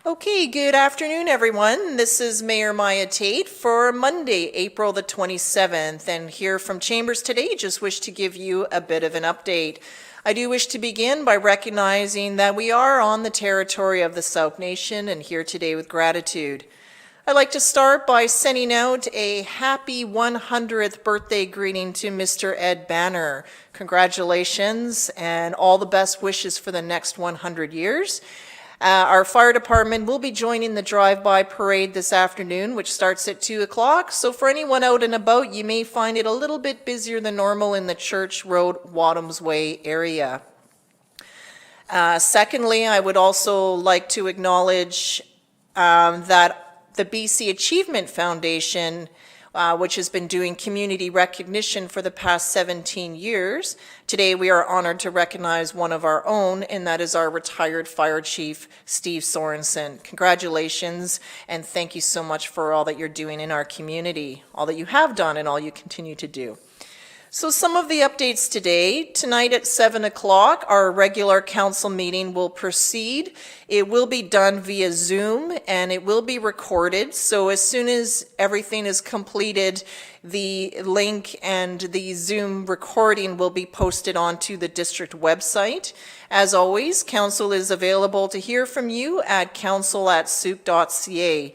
Okay, good afternoon, everyone. This is Mayor Maya Tait for Monday, April the 27th, and here from Chambers today, just wish to give you a bit of an update. I do wish to begin by recognizing that we are on the territory of the Sauk Nation and here today with gratitude. I'd like to start by sending out a happy 100th birthday greeting to Mr. Ed Banner. Congratulations and all the best wishes for the next 100 years. Our fire department will be joining the drive-by parade this afternoon, which starts at 2 o'clock. So for anyone out and about, you may find it a little bit busier than normal in the Church Road, Wadhams Way area. Secondly, I would also like to acknowledge that the BC Achievement Foundation, which has been doing community recognition for the past 17 years. Today we are honored to recognize one of our own, and that is our retired Fire Chief, Steve Sorensen. Congratulations, and thank you so much for all that you're doing in our community, all that you have done and all you continue to do. So some of the updates today. Tonight at 7 o'clock, our regular council meeting will proceed. It will be done via Zoom and it will be recorded. So as soon as everything is completed, the link and the Zoom recording will be posted onto the district website. As always, council is available to hear from you at council@souk.ca.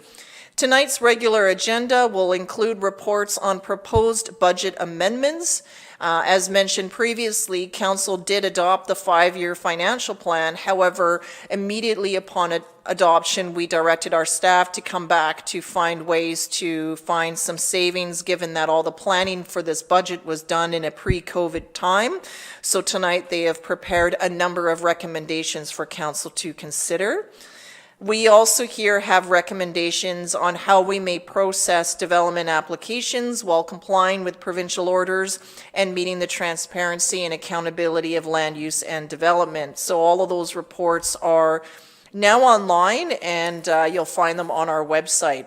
Tonight's regular agenda will include reports on proposed budget amendments. As mentioned previously, Council did adopt the 5-year financial plan. However, immediately upon adoption, we directed our staff to come back to find ways to find some savings, given that all the planning for this budget was done in a pre-COVID time. So tonight they have prepared a number of recommendations for Council to consider. We also here have recommendations on how we may process development applications while complying with provincial orders and meeting the transparency and accountability of land use and development. So all of those reports are now online, and you'll find them on our website.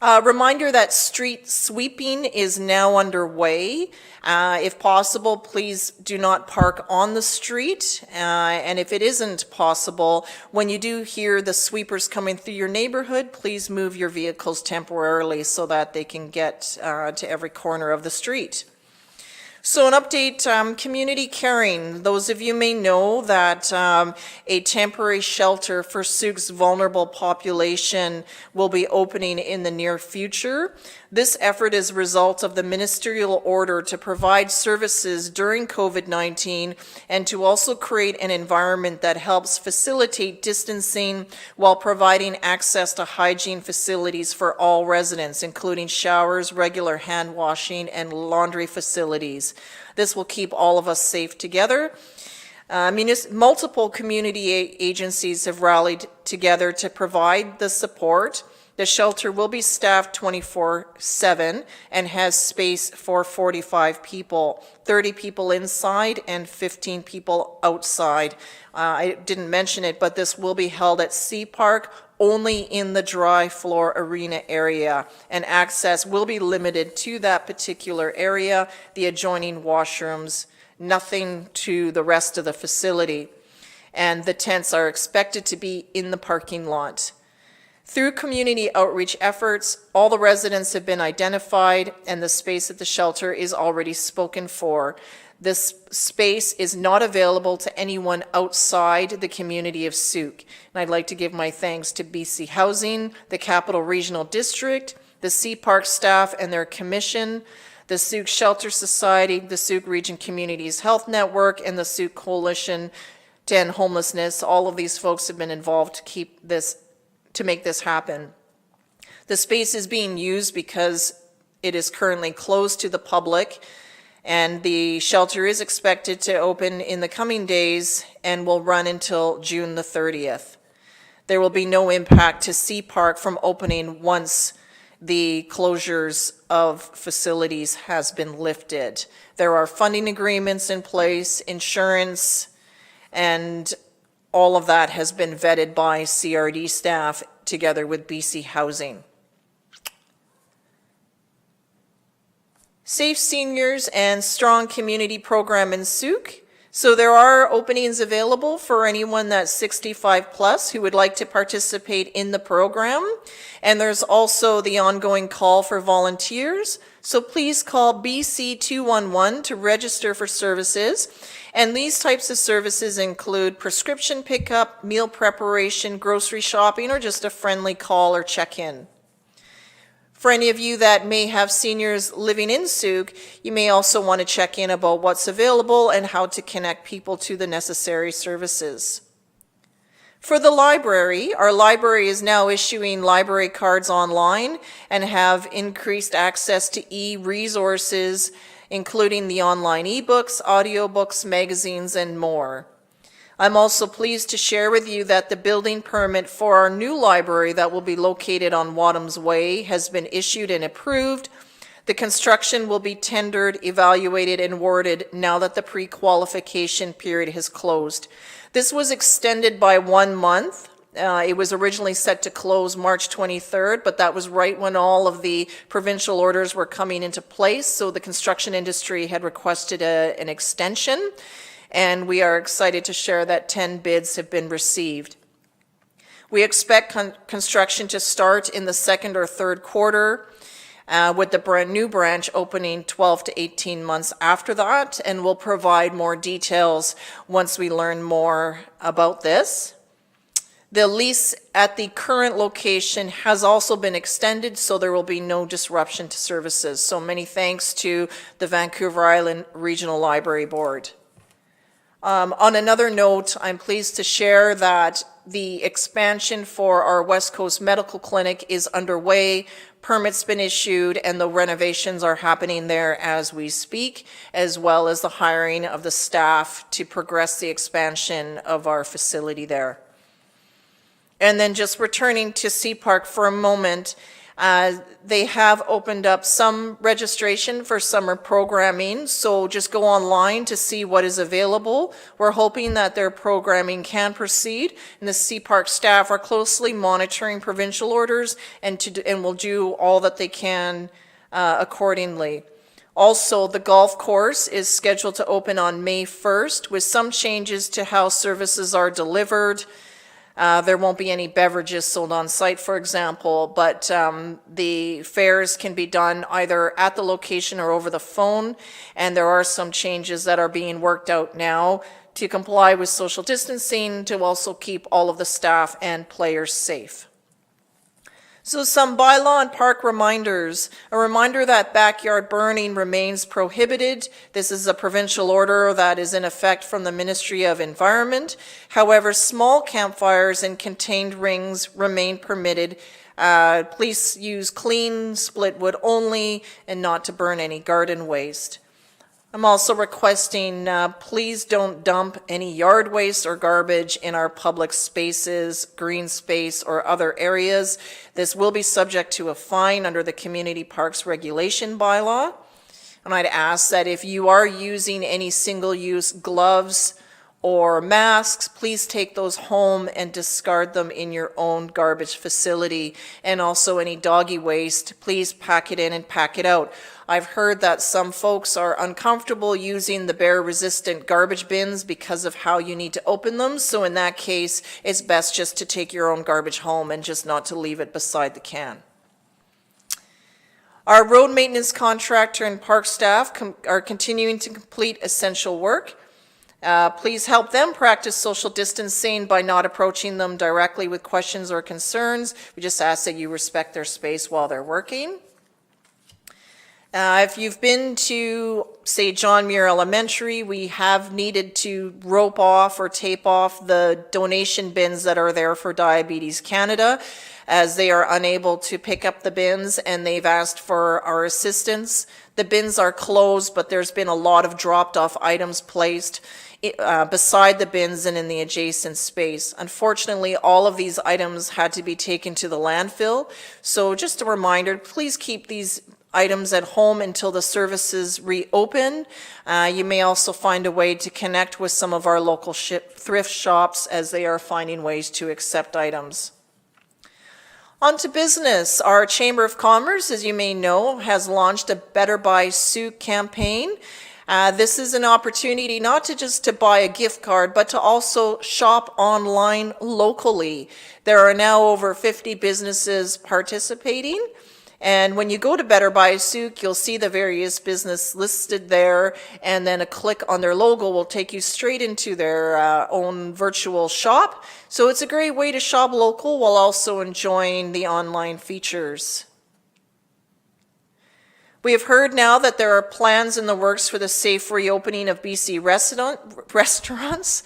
Reminder that street sweeping is now underway. If possible, please do not park on the street. And if it isn't possible, when you do hear the sweepers coming through your neighborhood, please move your vehicles temporarily so that they can get to every corner of the street. So an update, community caring. Those of you may know that a temporary shelter for Sauk's vulnerable population will be opening in the near future. This effort is a result of the ministerial order to provide services during COVID-19 and to also create an environment that helps facilitate distancing while providing access to hygiene facilities for all residents, including showers, regular hand washing, and laundry facilities. This will keep all of us safe together. Multiple community agencies have rallied together to provide the support. The shelter will be staffed 24/7 and has space for 45 people, 30 people inside and 15 people outside. I didn't mention it, but this will be held at Sea Park, only in the dry floor arena area, and access will be limited to that particular area, the adjoining washrooms, nothing to the rest of the facility. And the tents are expected to be in the parking lot. Through community outreach efforts, all the residents have been identified and the space at the shelter is already spoken for. This space is not available to anyone outside the community of Sauk. And I'd like to give my thanks to BC Housing, the Capital Regional District, the Sea Park staff and their commission, the Sauk Shelter Society, the Sauk Region Communities Health Network, and the Sauk Coalition to End Homelessness. All of these folks have been involved to make this happen. The space is being used because it is currently closed to the public, and the shelter is expected to open in the coming days and will run until June the 30th. There will be no impact to Sea Park from opening once the closures of facilities has been lifted. There are funding agreements in place, insurance, and all of that has been vetted by CRD staff together with BC Housing. Safe Seniors and Strong Community Program in Sauk. So there are openings available for anyone that's 65 plus who would like to participate in the program. And there's also the ongoing call for volunteers. So please call BC 211 to register for services. And these types of services include prescription pickup, meal preparation, grocery shopping, or just a friendly call or check-in. For any of you that may have seniors living in Souk, you may also want to check in about what's available and how to connect people to the necessary services. For the library, our library is now issuing library cards online and have increased access to e-resources, including the online ebooks, audiobooks, magazines, and more. I'm also pleased to share with you that the building permit for our new library that will be located on Wadham's Way has been issued and approved. The construction will be tendered, evaluated, and awarded now that the pre-qualification period has closed. This was extended by 1 month. It was originally set to close March 23rd, but that was right when all of the provincial orders were coming into place, so the construction industry had requested an extension. And we are excited to share that 10 bids have been received. We expect construction to start in the second or third quarter, with the brand new branch opening 12 to 18 months after that, and we'll provide more details once we learn more about this. The lease at the current location has also been extended, so there will be no disruption to services. So many thanks to the Vancouver Island Regional Library Board. On another note, I'm pleased to share that the expansion for our West Coast Medical Clinic is underway. Permits been issued and the renovations are happening there as we speak, as well as the hiring of the staff to progress the expansion of our facility there. And then just returning to Sea Park for a moment, they have opened up some registration for summer programming, so just go online to see what is available. We're hoping that their programming can proceed, and the Sea Park staff are closely monitoring provincial orders and will do all that they can accordingly. Also, the golf course is scheduled to open on May 1st with some changes to how services are delivered. There won't be any beverages sold on site, for example, but the fares can be done either at the location or over the phone, and there are some changes that are being worked out now to comply with social distancing to also keep all of the staff and players safe. So some bylaw and park reminders. A reminder that backyard burning remains prohibited. This is a provincial order that is in effect from the Ministry of Environment. However, small campfires and contained rings remain permitted. Please use clean split wood only and not to burn any garden waste. I'm also requesting please don't dump any yard waste or garbage in our public spaces, green space, or other areas. This will be subject to a fine under the Community Parks Regulation Bylaw. And I'd ask that if you are using any single-use gloves or masks, please take those home and discard them in your own garbage facility. And also any doggy waste, please pack it in and pack it out. I've heard that some folks are uncomfortable using the bear-resistant garbage bins because of how you need to open them. So in that case, it's best just to take your own garbage home and just not to leave it beside the can. Our road maintenance contractor and park staff are continuing to complete essential work. Please help them practice social distancing by not approaching them directly with questions or concerns. We just ask that you respect their space while they're working. If you've been to, say, John Muir Elementary, we have needed to rope off or tape off the donation bins that are there for Diabetes Canada, as they are unable to pick up the bins and they've asked for our assistance. The bins are closed, but there's been a lot of dropped off items placed beside the bins and in the adjacent space. Unfortunately, all of these items had to be taken to the landfill. So just a reminder, please keep these items at home until the services reopen. You may also find a way to connect with some of our local thrift shops as they are finding ways to accept items. On to business. Our Chamber of Commerce, as you may know, has launched a Better Buy Souk campaign. This is an opportunity not to just to buy a gift card, but to also shop online locally. There are now over 50 businesses participating. And when you go to Better Buy Souk, you'll see the various business listed there, and then a click on their logo will take you straight into their own virtual shop. So it's a great way to shop local while also enjoying the online features. We have heard now that there are plans in the works for the safe reopening of BC restaurants.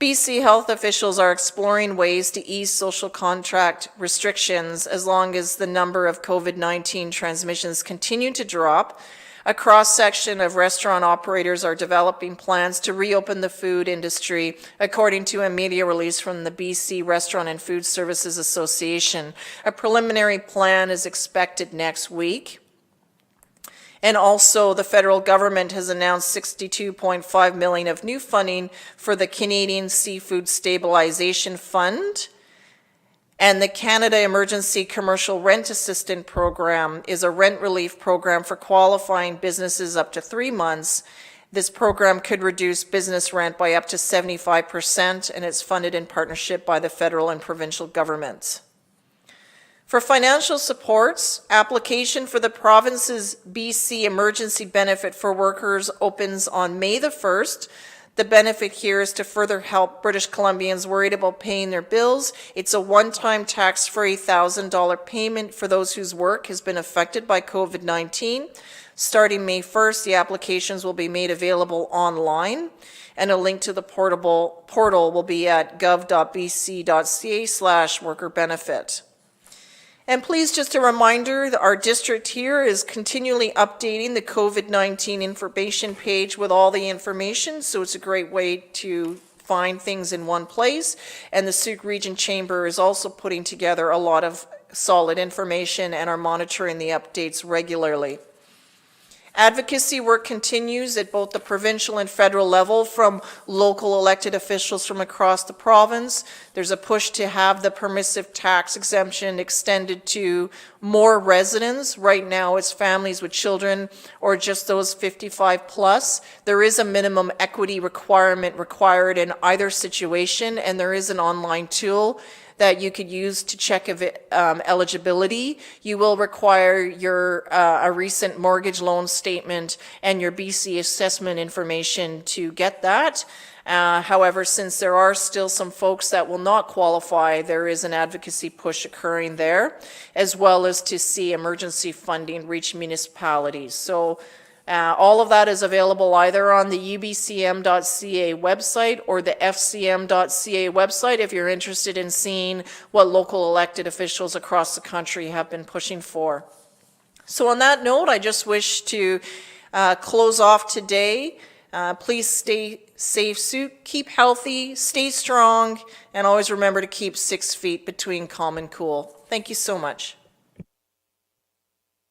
BC health officials are exploring ways to ease social contact restrictions as long as the number of COVID-19 transmissions continue to drop. A cross-section of restaurant operators are developing plans to reopen the food industry, according to a media release from the BC Restaurant and Food Services Association. A preliminary plan is expected next week. And also, the federal government has announced $62.5 million of new funding for the Canadian Seafood Stabilization Fund. And the Canada Emergency Commercial Rent Assistance Program is a rent relief program for qualifying businesses up to 3 months. This program could reduce business rent by up to 75%, and it's funded in partnership by the federal and provincial governments. For financial supports, application for the province's BC Emergency Benefit for Workers opens on May the 1st. The benefit here is to further help British Columbians worried about paying their bills. It's a one-time tax-free $1,000 payment for those whose work has been affected by COVID-19. Starting May 1st, the applications will be made available online, and a link to the portal will be at gov.bc.ca/worker-benefit. And please, just a reminder that our district here is continually updating the COVID-19 information page with all the information, so it's a great way to find things in one place. And the Sauk Region Chamber is also putting together a lot of solid information and are monitoring the updates regularly. Advocacy work continues at both the provincial and federal level from local elected officials from across the province. There's a push to have the permissive tax exemption extended to more residents. Right now it's families with children or just those 55 plus. There is a minimum equity requirement required in either situation, and there is an online tool that you could use to check eligibility. You will require your a recent mortgage loan statement and your BC assessment information to get that. However, since there are still some folks that will not qualify, there is an advocacy push occurring there, as well as to see emergency funding reach municipalities. So all of that is available either on the ubcm.ca website or the fcm.ca website if you're interested in seeing what local elected officials across the country have been pushing for. So on that note, I just wish to close off today. Please stay safe, Sauk, keep healthy, stay strong, and always remember to keep 6 feet between calm and cool. Thank you so much.